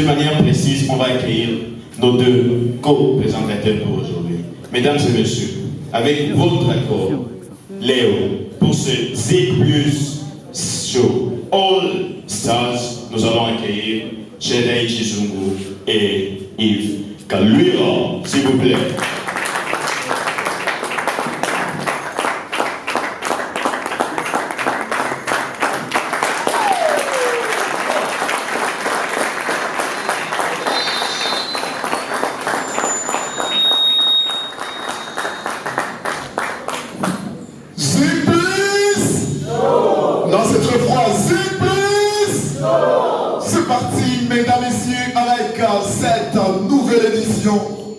D'une manière précise, on va accueillir nos deux co-présentateurs pour aujourd'hui. Mesdames et messieurs, avec votre accord, Léo, pour ce Z+ Show All Stars, nous allons accueillir Chedei Chizungu et Yves Kalwira, s'il vous plaît.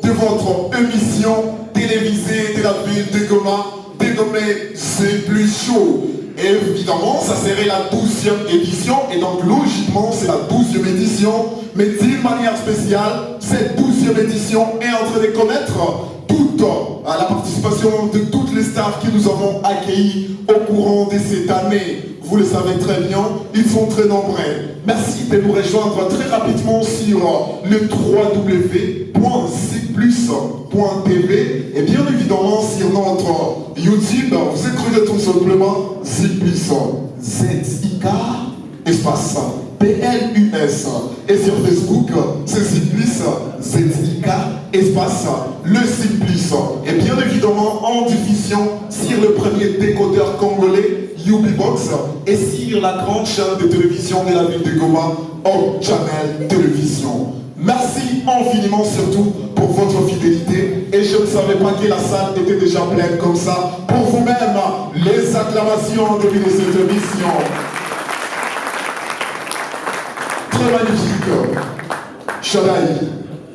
De votre émission télévisée de la ville de Goma, dénommée Z+ Show. Et évidemment, ça serait la 12e édition, et donc logiquement, c'est la 12e édition, mais d'une manière spéciale, cette 12e édition est en train de connaître toute la participation de toutes les stars que nous avons accueillies au courant de cette année. Vous le savez très bien, ils sont très nombreux. Merci de nous rejoindre très rapidement sur le www.zplus.tv et bien évidemment sur notre YouTube. Vous écrivez tout simplement Z+, Z-I-K, espace P-L-U-S. Et sur Facebook, c'est Z+, Z-I-K, espace le Z+. Et bien évidemment en diffusion sur le premier décodeur congolais, UbiBox, et sur la grande chaîne de télévision de la ville de Goma, Hope Channel Télévision. Merci infiniment surtout pour votre fidélité, et je ne savais pas que la salle était déjà pleine comme ça. Pour vous-même, les acclamations de cette émission. Très magnifique. Chedei,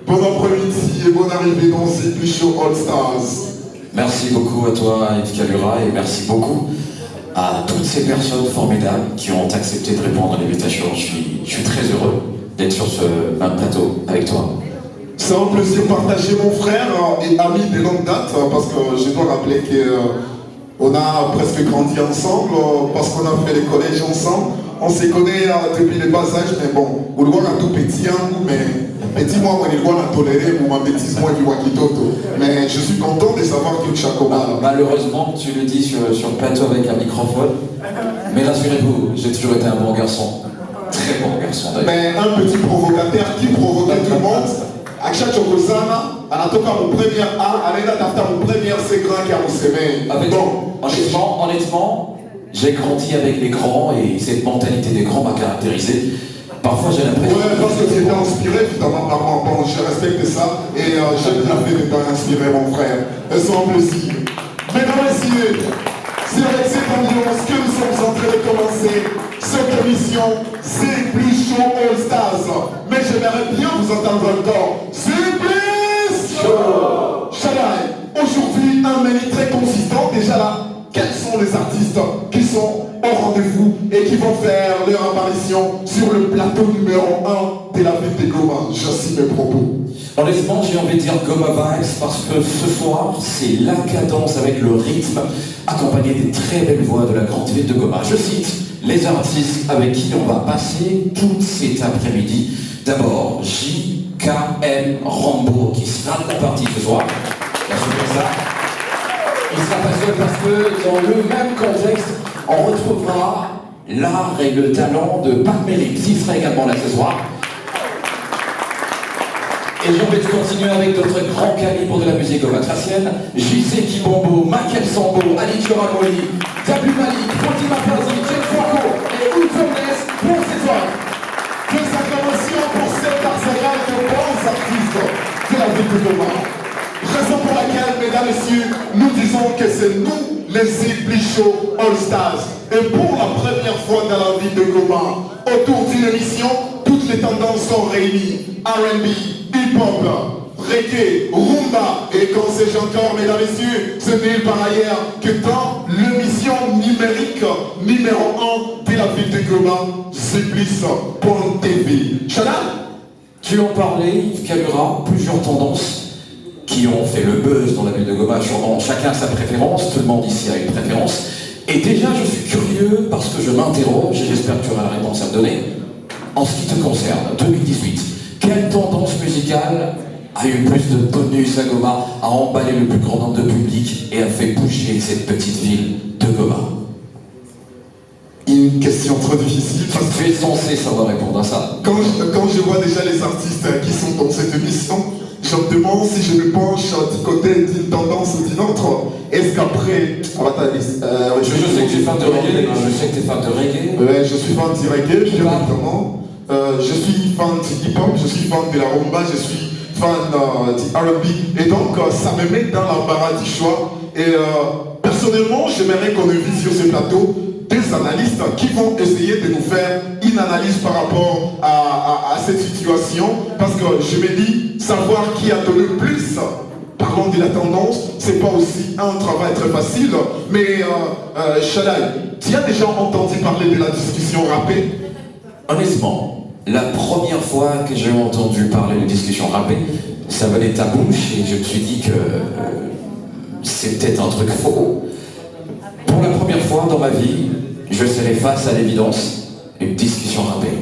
bon après-midi et bonne arrivée dans Z+ Show All Stars. Merci beaucoup à toi Yves Kalwira, et merci beaucoup à toutes ces personnes formidables qui ont accepté de répondre à l'invitation. Je suis très heureux d'être sur ce même plateau avec toi. C'est un plaisir partagé, mon frère et ami de longue date, parce que je dois rappeler qu'on a presque grandi ensemble, parce qu'on a fait les collèges ensemble. On se connaît depuis le bas âge, mais bon, on doit un tout petit, mais petit moi, on doit la tolérer pour ma bêtise, moi, du Wakitoto. Mais je suis content de savoir que Chakoma. Malheureusement, tu le dis sur le plateau avec un microphone, mais rassurez-vous, j'ai toujours été un bon garçon. Très bon garçon d'ailleurs. Mais un petit provocateur qui provoquait tout le monde. Aksha Chokozana, anatoka mon premier A, Alena Tafta mon premier C grand qui a mon semé. Honnêtement, j'ai grandi avec les grands et cette mentalité des grands m'a caractérisé. Parfois j'ai l'impression... Ouais, parce que tu étais inspiré évidemment par moi. Bon, je respecte ça et j'ai bien fait d'être inspiré, mon frère. Et c'est un plaisir. Mesdames et messieurs, c'est avec cette ambiance que nous sommes en train de commencer cette émission Z+ Show All Stars. Mais j'aimerais bien vous entendre encore. Z+ Show. Chedei, aujourd'hui un menu très consistant. Déjà là, quels sont les artistes qui sont au rendez-vous et qui vont faire leur apparition sur le plateau numéro 1 de la ville de Goma? J'assume mes propos. Honnêtement, j'ai envie de dire Goma Vibes parce que ce soir, c'est la cadence avec le rythme, accompagné des très belles voix de la grande ville de Goma. Je cite les artistes avec qui on va passer tout cet après-midi. D'abord, J.K.M. Rambo, qui sera de la partie ce soir. Merci pour ça. Il sera pas seul parce que dans le même contexte, on retrouvera l'art et le talent de Pac Mélix, qui sera également là ce soir. Et j'ai envie de continuer avec d'autres grands calibres de la musique omatracienne. JC Kibombo, Michael Sambo, Ali Turamoli, Tabu Malik, Fatima Fazi, Jen Foucault et Outournes pour ces soirs. Des acclamations pour cet arsenal de bons artistes de la ville de Goma. Raison pour laquelle, mesdames et messieurs, nous disons que c'est nous les Z+ Show All Stars. Et pour la première fois dans la ville de Goma, autour d'une émission, toutes les tendances sont réunies. R&B, hip-hop, reggae, rumba, et quand sais-je encore, mesdames et messieurs, ce n'est par ailleurs que dans l'émission numérique numéro 1 de la ville de Goma, Z+.tv. Chedei, Tu en parlais, Yves Kalwira, plusieurs tendances qui ont fait le buzz dans la ville de Goma. Sûrement, chacun a sa préférence, tout le monde ici a une préférence. Et déjà, je suis curieux parce que je m'interroge, et j'espère que tu auras la réponse à me donner. En ce qui te concerne, 2018, Quelle tendance musicale a eu plus de bonus à Goma, a emballé le plus grand nombre de public et a fait bouger cette petite ville de Goma? Une question trop difficile parce que Tu es censé savoir répondre à ça. quand je vois déjà les artistes qui sont dans cette émission, je me demande si je me penche du côté d'une tendance ou d'une autre. Est-ce qu'après... Je sais que tu es fan de reggae, Ouais, je suis fan du reggae, bien évidemment. Je suis fan du hip-hop, je suis fan de la rumba, je suis fan du R&B. Et donc, ça me met dans l'embarras du choix. Et personnellement, j'aimerais qu'on invite sur ce plateau des analystes qui vont essayer de nous faire une analyse par rapport à cette situation. Parce que je me dis, savoir qui a donné plus, parlons de la tendance, c'est pas aussi un travail très facile. Mais Shadai, tu as déjà entendu parler de la discussion rappée? Honnêtement, la première fois que j'ai entendu parler de discussion rappée, ça venait de ta bouche et je me suis dit que c'est peut-être un truc faux. Pour la première fois dans ma vie, je serai face à l'évidence, une discussion rappée.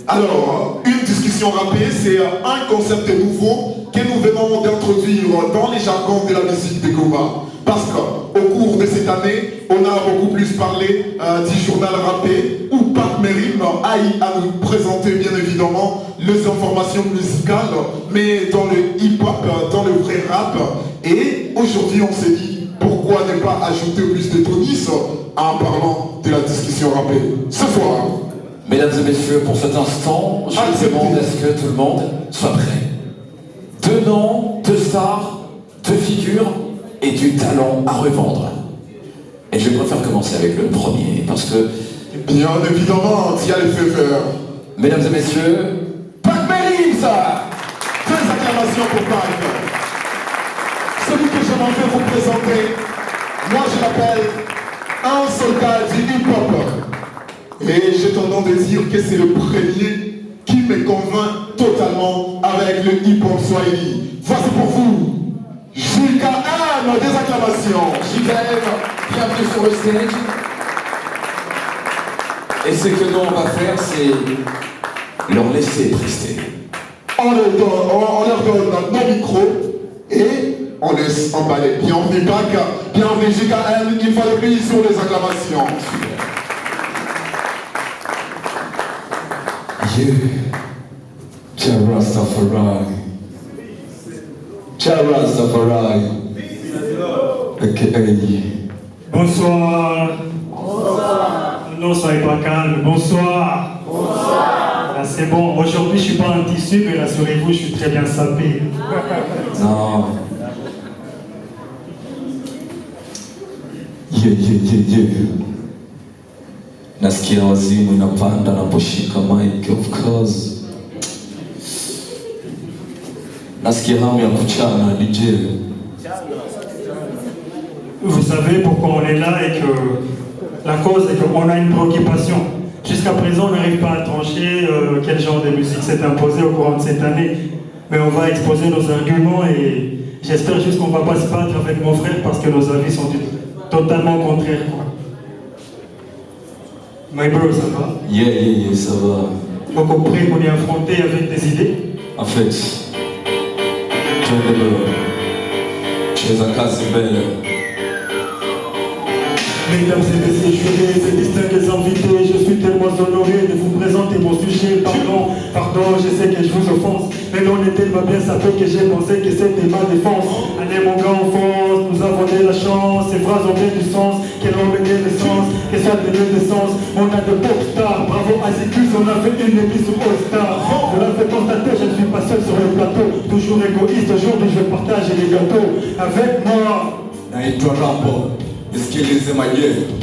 Alors, une discussion rappée, c'est un concept nouveau que nous venons d'introduire dans les jargons de la musique de Goma. Parce qu'au cours de cette année, on a beaucoup plus parlé du journal rappé, où Pape Merim aille à nous présenter bien évidemment les informations musicales, mais dans le hip-hop, dans le vrai rap. Et aujourd'hui, on s'est dit, pourquoi ne pas ajouter plus de tonus en parlant de la discussion rappée ce soir? Mesdames et messieurs, pour cet instant, je vous demande à ce que tout le monde soit prêt. 2 noms, 2 stars, 2 figures et du talent à revendre. Et je préfère commencer avec le premier parce que... Bien évidemment, il y a les faveurs. Mesdames et messieurs, Pape Merim, ça! 2 acclamations pour Pape. Celui que je m'en vais vous présenter, moi je l'appelle un soldat du hip-hop. Et j'ai tendance à dire que c'est le premier qui me convainc totalement avec le hip-hop Swahili. Voici pour vous, JKM, des acclamations. JKM, bienvenue sur le stage. Et ce que nous on va faire, c'est leur laisser prester. On leur donne nos micros et on laisse emballer. Bienvenue Bac, bienvenue JKM, il faut le pays sur les acclamations. Jah Rastafari. Jah Rastafari. Bonsoir. Non, soyez pas calme. Bonsoir. Là, c'est bon. Aujourd'hui, je suis pas un tissu, mais rassurez-vous, je suis très bien sapé. Non. Yeah. Nasikia wazimu inapanda naposhika mic, of course. Nasikia hamu ya kuchana DJ. Vous savez pourquoi on est là et que la cause est qu'on a une préoccupation. Jusqu'à présent, on n'arrive pas à trancher quel genre de musique s'est imposé au courant de cette année. Mais on va exposer nos arguments et j'espère juste qu'on ne va pas se battre avec mon frère parce que nos avis sont totalement contraires. My bro, ça va? Yeah, ça va. Vous comprenez qu'on est affronté avec des idées? En fait, cheza kazi mbele. Mesdames et messieurs, jurés et distingués invités, je suis tellement honoré de vous présenter mon sujet. Pardon, je sais que je vous offense, mais l'on est tellement bien sapé que j'ai pensé que c'était ma défense. Allez mon gars, enfance, nous avons de la chance, ces phrases ont bien du sens, qu'elles ont mené le sens, qu'elles soient de naissance. On a de pop stars, bravo Azicus, on a fait une émission All Star. Vous l'avez constaté, je ne suis pas seul sur le plateau, toujours égoïste, aujourd'hui je vais partager les gâteaux avec moi. Naitwa Rambo, nisikilize maye.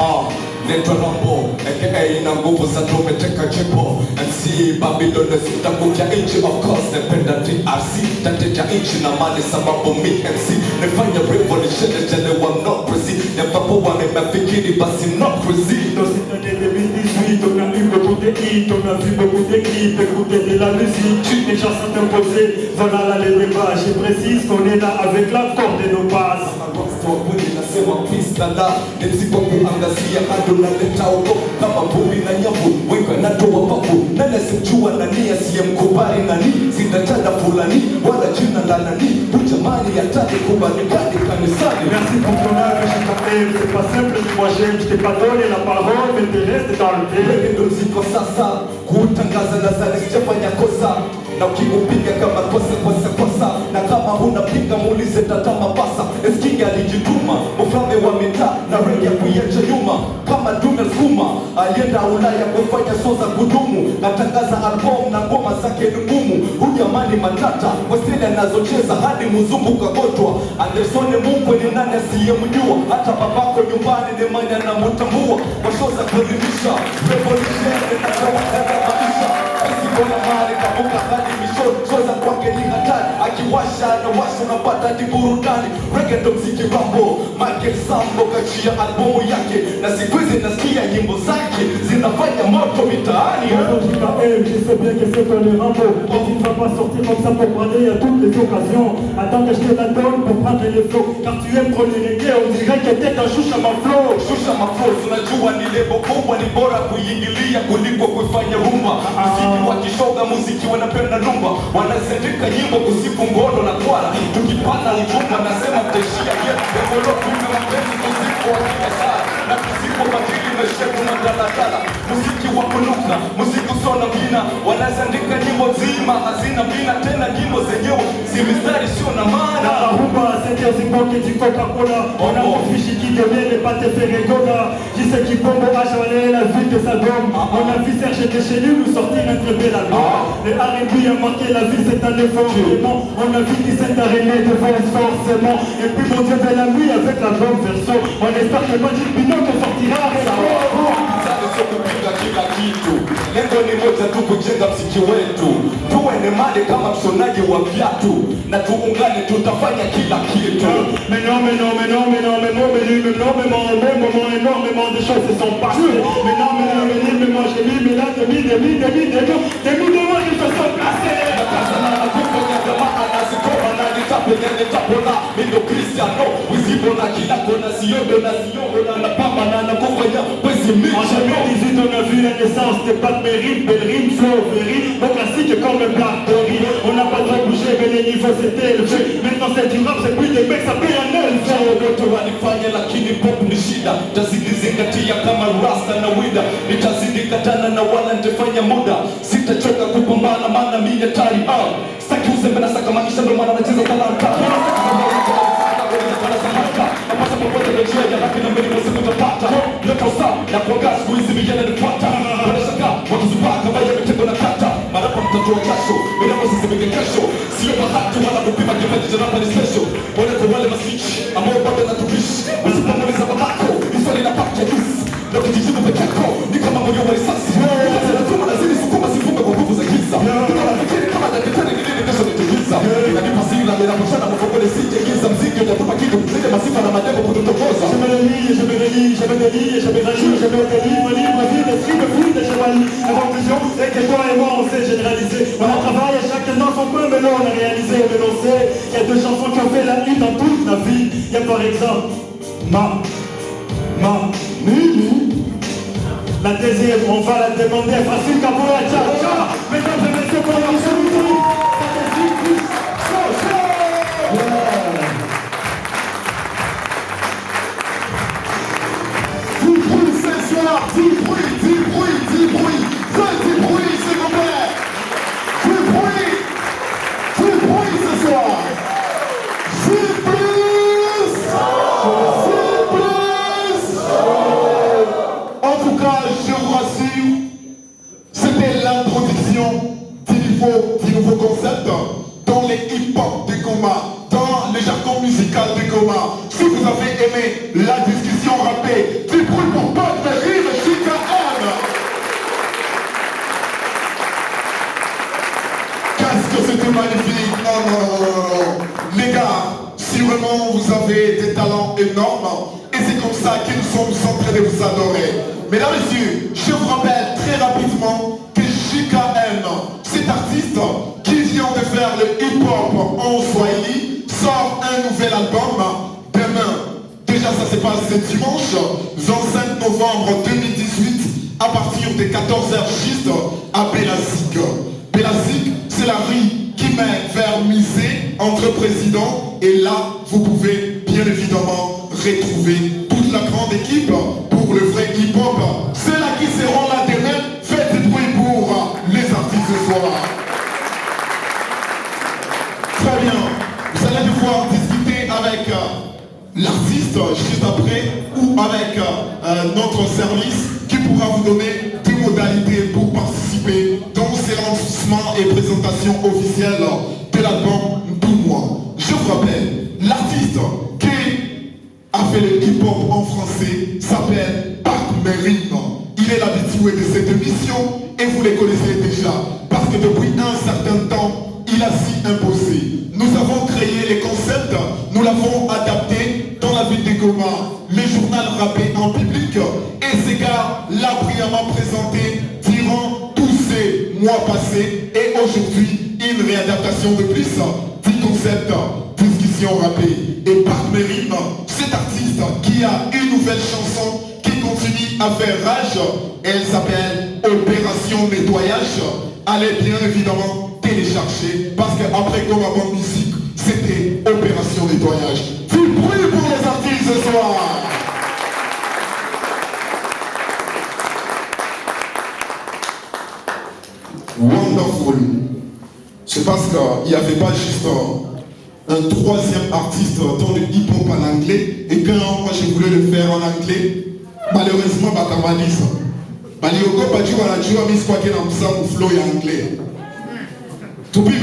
Naitwa Rambo, aka ina nguvu za tumeteka jimbo. MC Babylon sitangukia nchi, of course napenda TRC. Tateja nchi na mali sababu mi MC. Nifanya revolution jelewa not crazy. Nefapoa nimefikiri basi not crazy. Dans cette année 2018, on a eu beaucoup de hits, on a vu beaucoup d'équipes écouter de la musique, les gens sont imposés, voilà là les débats, je précise qu'on est là avec l'accord de nos bases. Nasema pista la nisipo kuangazia kando na leta uko kama vumbi na nyavu wengi wanatoa papo nani asimjua nani asiyemkubali nani sida la nani, ujamani hatari kubanikani kanisani. Merci pour ton âme, c'est pas simple, moi j'aime, je t'ai pas donné la parole, mais t'es resté dans le thé. Wewe ndo mziko sasa, kutangaza Nazari sijafanya kosa. Na ukikupiga kama kosa na kama hunapiga muulize tata mapasa. Eskingi alijituma mfalme wa mitaa na rege ya kuiacha nyuma kama dume skuma alienda Ulaya kufanya soza kudumu. Natangaza album na ngoma zake ni ngumu. Hujamani matata wasili anazocheza hadi mzungu kagotwa. Anderson Mungu ni nani asiyemjua? Hata babako nyumbani ni mani anamutambua. Washoza kuelimisha revolution na kawaida maisha. Kuna mali kabuka hadi mishoni, choza kwake ni hatari. Akiwasha na washa unapata di burudani. Reggae ndo mziki rambo, Michael Sambo kachia albumu yake. Na siku hizi nasikia nyimbo zake zinafanya moto mitaani. Je sais bien que c'est un rambo, mais tu ne vas pas sortir comme ça pour brader à toutes les occasions. Attends que je te la donne pour prendre les flots, car tu aimes trop les reggae, on dirait que t'es un choucha ma flow. Shusha maflow, unajua ni lebo kubwa, ni bora kuingilia kuliko kuifanya rumba. Muziki wa kishoga, muziki wanapenda rumba, wanazendeka nyimbo kusifu ngono na kwala. Tukipana ujumba nasema mtaishia yetu, devolo tume mapenzi muziki wa kibiashara na kusifu batili mesheku na daladala. Muziki wa kunuka, muziki usona vina, wanazendeka nyimbo zima hazina vina, tena nyimbo zenyewe si mistari sio na maana. La rumba, c'était aussi bon que du Coca-Cola. On a mon fichier qui devient les pâtes Ferregola. J'y sais qui bombe à Chalet, la ville de Salbom. On a vu Serge de chez nous sortir un très bel album. Les R&B a marqué la ville cette année forcément. On a vu 17 arénées de France forcément. Et puis mon Dieu de la nuit avec la bonne version. On espère que Magic Binôme sortira avec ça. Sio kupiga kila kitu, lengo ni moja tu, kujenga mziki wetu. Tuwe ni mali kama mshonaji wa viatu, na tuungane tutafanya kila kitu. Mais non, mais non, mais non, mais non, mais non, mais non, mais non, mais non, mais moment énormément de choses se sont passées. Mais non, mais non, mais moi j'ai mis, mais là des milliers de mois qui se sont passés. Mindo Cristiano, Wizibona Kinakona, Siobona, na Pamana, na Kofaya, En 2018 on a vu la naissance des Pat Mérite, Bellerin, Flo, Ferry, au classique comme le Blackberry. On n'a pas trop bougé mais les niveaux s'étaient élevés. Maintenant c'est du rap, c'est plus des mecs, ça paye un elfe. Wote wanifanya lakini pop ni shida. Tazidi zingatia kama rasta na wida. Nitazidi katana na wala nitafanya muda. Sitachoka kupambana maana mimi hatari. Sitaki uzembe na saka maisha ndo maana nacheza talanta. Napata popote na njia ya haki na mbele kwa siku utapata. Leta usa na kuanga siku hizi vijana nifuata. Wanashaka wakizupaka waya mitego na kata. Marapa mtatoa jasho, minapo sisi mige kesho. Sio bahati wala kupima kipaji cha rapa ni special. Wale kwa wale maswitch, ambao bado natubishi. Usipomuliza babako, iswali na pake isi. Na kujijibu pekeko, ni kama moyo wa risasi. Lazima nazidi sukuma sifunga kwa nguvu za giza. Fikiri kama dakitani ni nini kesho nitugiza. Inanipa sila, ninaposhana mfokole sije giza. Mziki utatupa kitu, zile masifa na mademo kututokoza. Je me délie, je me délie, je me délie, je me rajoute, je me délivre, libre, vide, esprit de fouille, de chevalier. La conclusion est que toi et moi on s'est généralisé. On a travaillé chacun dans son coin, mais là on a réalisé, mais on sait qu'il y a deux chansons qui ont fait la une dans toute la vie. Il y a par exemple Mimi. La deuxième, on va la demander à Facile Capola, Tcha. Mesdames et messieurs, pour la musique, Du bruit ce soir, du bruit, s'il vous plaît. Du bruit ce soir. En tout cas, je vous rassure, c'était l'introduction du nouveau concept dans les hip-hop des comas, dans le jargon musical des comas. Si vous avez aimé la discussion rappée, du bruit pour Pat Mérite et Chica M. Qu'est-ce que c'était magnifique! Non. Les gars, sûrement vous avez des talents énormes et c'est comme ça que nous sommes en train de vous adorer. Mesdames et messieurs, je vous rappelle très rapidement que JKM, cet artiste qui vient de faire le hip-hop en Swahili, sort un nouvel album demain. Déjà ça se passe ce dimanche, 25 novembre 2018, à partir de 14h juste à Belazik. Belazik, c'est la rue qui mène vers Misé, entre notre président. Et là, vous pouvez bien évidemment retrouver toute la grande équipe pour le vrai hip-hop. Ceux-là qui seront là demain, faites du bruit pour les artistes ce soir. Très bien. Vous allez devoir discuter avec l'artiste juste après ou avec notre service qui pourra vous donner des modalités pour participer dans ces lancements et présentations officielles de l'album Doumois. Je vous rappelle, l'artiste qui a fait le hip-hop en français s'appelle Pat Merrim. Il est l'habitué de cette émission et vous les connaissez déjà parce que depuis un certain temps, il a s'y imposé. Nous avons créé les concepts, nous l'avons adapté dans la ville de Goma, le journal rappé en public, et ces gars l'a brillamment présenté durant tous ces mois passés, et aujourd'hui, une réadaptation de plus, 10 concepts, discussion rappée. Et Pat Merrim, cet artiste qui a une nouvelle chanson qui continue à faire rage, elle s'appelle Opération Nettoyage. Allez bien évidemment télécharger parce qu'après comme avant musique, c'était Opération Nettoyage. Du bruit pour les artistes ce soir. Wonderful. C'est parce qu'il n'y avait pas juste un troisième artiste dans le hip-hop en anglais et quand moi je voulais le faire en anglais, malheureusement, Bakamalisa. Balioko Baju Wanajua Miss Kwake na Msamu flow ya anglais. Tupime.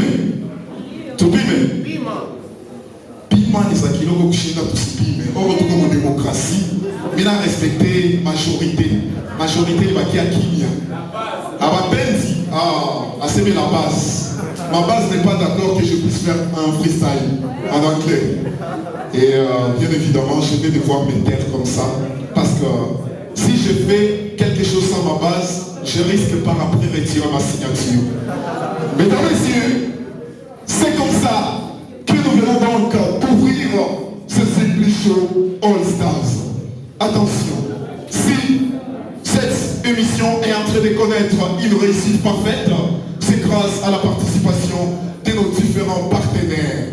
Pima ni za kiloko kushinda tusipime. Oro tuko mu démocratie. Mina respecter majorité. Majorité ni baki ya kimia. Abapenzi, aseme la base. Ma base n'est pas d'accord que je puisse faire un freestyle en anglais. Et bien évidemment, je vais devoir me taire comme ça. Parce que si je fais quelque chose sans ma base, je risque par après retirer ma signature. Mesdames et messieurs, c'est comme ça que nous venons donc couvrir ce Simply Show All Stars. Attention, si cette émission est en train de connaître une réussite parfaite, c'est grâce à la participation de nos différents partenaires.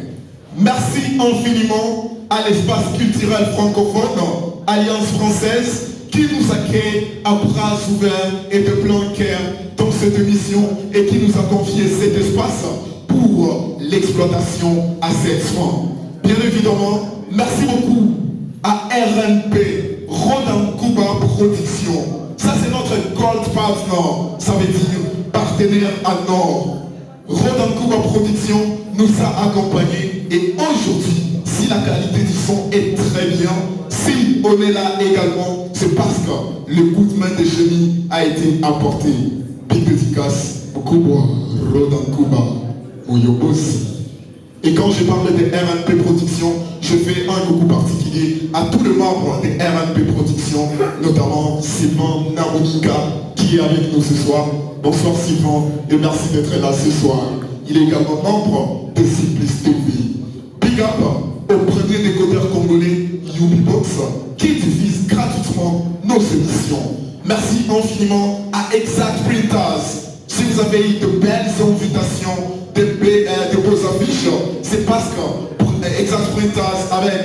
Merci infiniment à l'espace culturel francophone, Alliance française, qui nous accueille à bras ouverts et de plein cœur dans cette émission et qui nous a confié cet espace pour l'exploitation à cette fin. Bien évidemment, merci beaucoup à RNP, Rodan Cuba Production. Ça c'est notre Gold Partner, ça veut dire partenaire à Nord. Rodan Cuba Production nous a accompagnés et aujourd'hui, si la qualité du son est très bien, si on est là également, c'est parce que le coup de main de génie a été apporté. Big dédicace, Kuba, Rodan Cuba, Oyobosi. Et quand je parle de RNP Production, je fais un coucou particulier à tous les membres de RNP Production, notamment Sylvain Narunika qui est avec nous ce soir. Bonsoir Sylvain et merci d'être là ce soir. Il est également membre de Simplis TV. Big up au premier décodeur congolais Yubibox qui diffuse gratuitement nos émissions. Merci infiniment à Exact Printers. Si vous avez eu de belles invitations, de beaux affiches, c'est parce que pour Exact Printers avec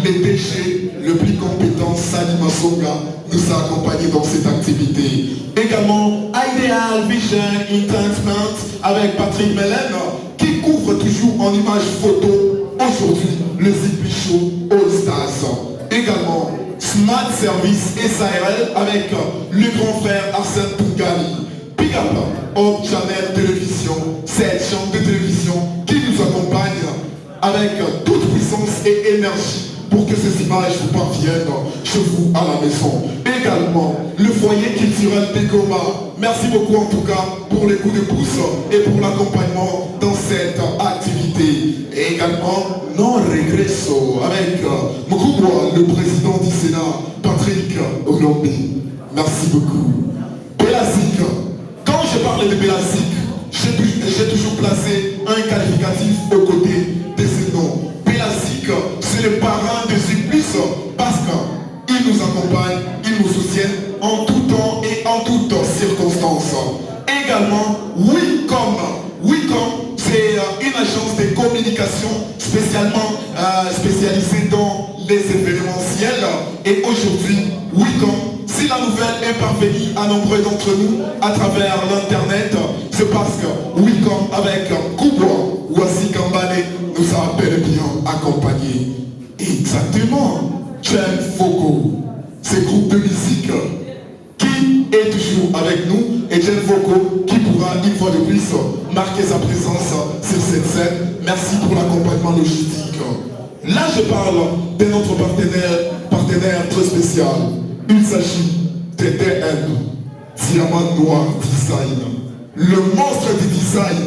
les déchets, le plus compétent Sani Masonga nous a accompagnés dans cette activité. Également Ideal Vision Entertainment avec Patrick Mellen qui couvre toujours en images photo aujourd'hui le Simply Show All Stars. Également Smart Service SARL avec le grand frère Arsène Pungali. Big up Hope Channel Télévision, cette chaîne de télévision qui nous accompagne avec toute puissance et énergie pour que ces images vous parviennent chez vous à la maison. Également, le foyer culturel de Goma. Merci beaucoup en tout cas pour les coups de pouce et pour l'accompagnement dans cette activité. Et également, Non Regresso avec Mukubwa, le président du Sénat, Patrick Olombi. Merci beaucoup. Belasic. Quand je parle de Belasic, j'ai toujours placé un qualificatif aux côtés de ces noms. Belasic, c'est le parrain de Supplice parce qu'il nous accompagne, il nous soutient en tout temps et en toutes circonstances. Également, Wicom, c'est une agence de communication communication spécialement spécialisée dans les événementiels. Et aujourd'hui, Wicom, si la nouvelle est parvenue à nombreux d'entre nous à travers l'internet, c'est parce que Wicom avec Kubwa Wasi Kambale nous a bel et bien accompagnés. Exactement, Chen Foko, ce groupe de musique qui est toujours avec nous, et Chen Foko qui pourra une fois de plus marquer sa présence sur cette scène. Merci pour l'accompagnement logistique. Là je parle de notre partenaire très spécial. Il s'agit de DM, Diamant Noir Design, le monstre du design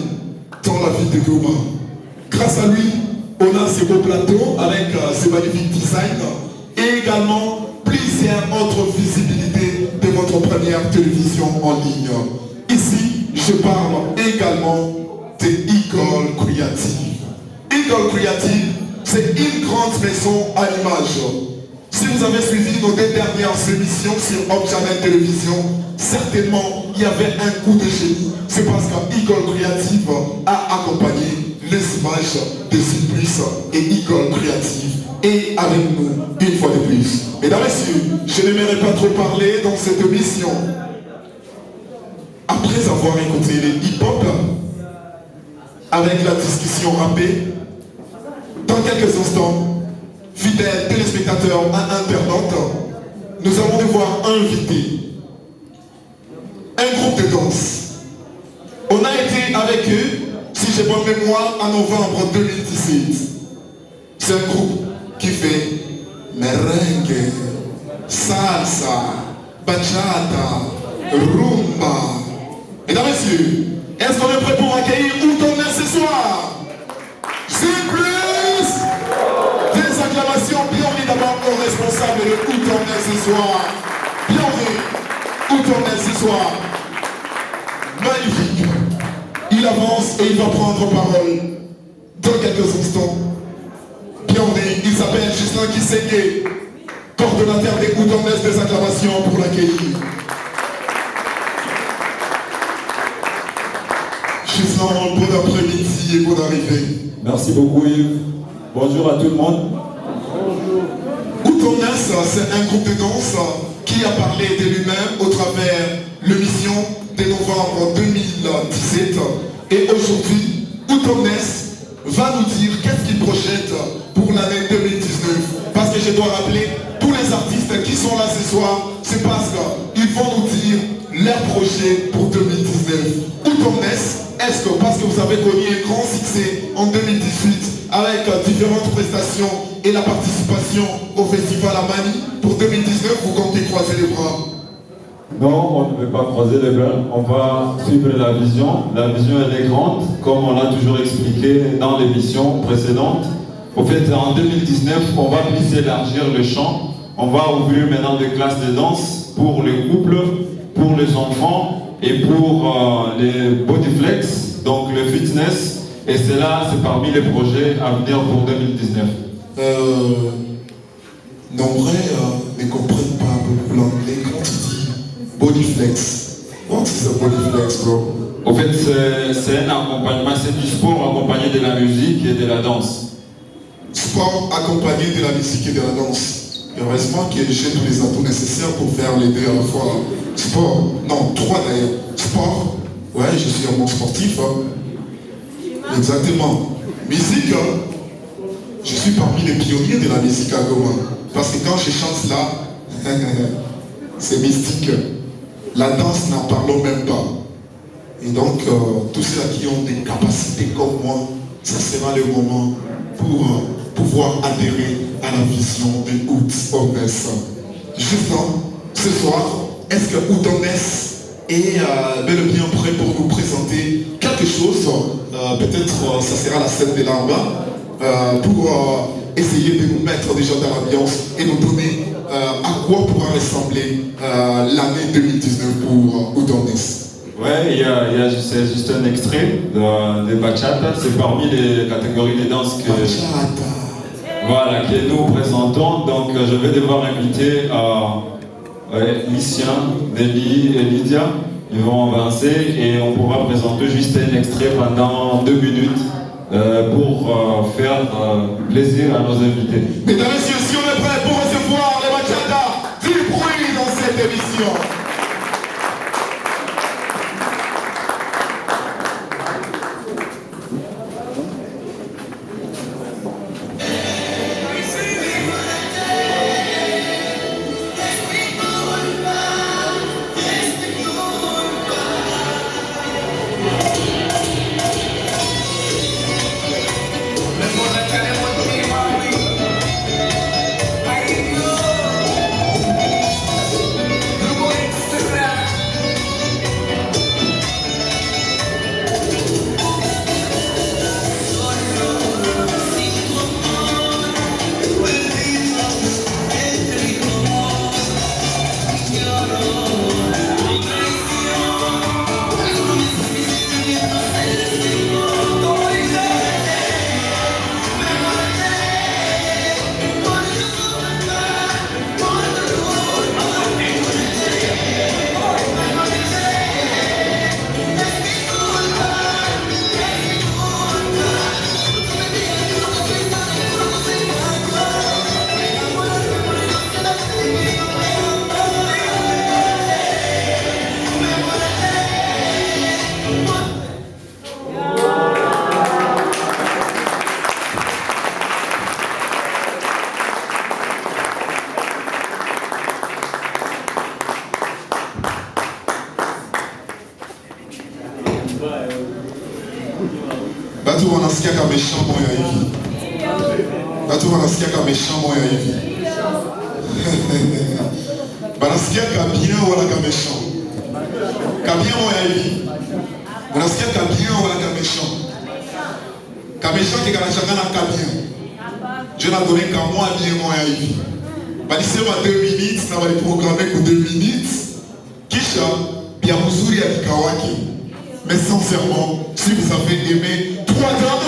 dans la ville de Goma. Grâce à lui, on a ce beau plateau avec ce magnifique design et également plusieurs autres visibilités de votre première télévision en ligne. Ici, je parle également de Eagle Creative. Eagle Creative, c'est une grande maison à l'image. Si vous avez suivi nos 2 dernières émissions sur Hop Channel Télévision, certainement il y avait un coup de génie. C'est parce qu'Eagle Creative a accompagné les images de Cyprus et Eagle Creative et avec nous une fois de plus. Mesdames et messieurs, je n'aimerais pas trop parler dans cette émission. Après avoir écouté les hip-hop, avec la discussion rappée, dans quelques instants, fidèles téléspectateurs et internautes, nous allons devoir inviter un groupe de danse. On a été avec eux, si j'ai bonne mémoire, en novembre 2017. C'est un groupe qui fait merengue, salsa, bachata, rumba. Mesdames et messieurs, est-ce qu'on est prêt pour accueillir Outon ce soir? C'est plus des acclamations. Bienvenue d'abord au responsable de Outon ce soir. Bienvenue Outon ce soir. Magnifique. Il avance et il va prendre parole dans quelques instants. Bienvenue, il s'appelle Justin Kiseke, coordonnateur des Outon des acclamations pour l'accueillir. Justin, bon après-midi et bonne arrivée. Merci beaucoup Yves. Bonjour à tout le monde. Outon, c'est un groupe de danse qui a parlé de lui-même au travers l'émission de novembre 2017. Et aujourd'hui, Outon va nous dire qu'est-ce qu'il projette pour l'année 2019. Parce que je dois rappeler, tous les artistes qui sont là ce soir, c'est parce qu'ils vont nous dire leurs projets pour 2019. Outon, est-ce que parce que vous avez connu un grand succès en 2018 avec différentes prestations et la participation au festival Amani, pour 2019, vous comptez croiser les bras? Non, on ne veut pas croiser les bras. On va suivre la vision. La vision, elle est grande, comme on l'a toujours expliqué dans l'émission précédente. Au fait, en 2019, on va plus élargir le champ. On va ouvrir maintenant des classes de danse pour les couples, pour les enfants et pour les bodyflex, donc le fitness. Et cela, c'est parmi les projets à venir pour 2019. Nombreux ne comprennent pas beaucoup l'anglais quand tu dis bodyflex. What is a bodyflex, bro? Au fait, c'est un accompagnement, c'est du sport accompagné de la musique et de la danse. Sport accompagné de la musique et de la danse. Et heureusement que j'ai tous les atouts nécessaires pour faire les deux à la fois. Sport, non, 3 d'ailleurs. Sport, ouais, je suis un bon sportif. Exactement. Musique, je suis parmi les pionniers de la musique à Goma. Parce que quand je chante là, c'est mystique. La danse, n'en parlons même pas. Et donc, tous ceux qui ont des capacités comme moi, ça sera le moment pour pouvoir adhérer à la vision de Outon. Justement, ce soir, est-ce que Outon est bel et bien prêt pour nous présenter quelque chose? Peut-être ça sera la scène de là-bas pour essayer de nous mettre déjà dans l'ambiance et nous donner à quoi pourra ressembler l'année 2019 pour Outon. Ouais, c'est juste un extrait de bachata. C'est parmi les catégories de danse que nous présentons. Donc je vais devoir inviter Lucien, Nelly et Lydia. Ils vont avancer et on pourra présenter juste un extrait pendant 2 minutes pour faire plaisir à nos invités. Mesdames et messieurs, si on est prêt pour recevoir les Bachata du bruit dans cette émission. Watu wanasikia kama méchant moya hivi. Watu wanasikia kama méchant moya hivi. Banasikia kama bien wala kama méchant. Kama bien moya hivi. Unasikia kama bien wala kama méchant. Kama méchant qui kanachangana kama bien. Je n'a donné qu'à moi bien moya hivi. Balisema 2 minutes na waliprogrammer pour 2 minutes. Kisha bia mzuri ya kikawaki. Mais sincèrement, si vous avez aimé 3 ans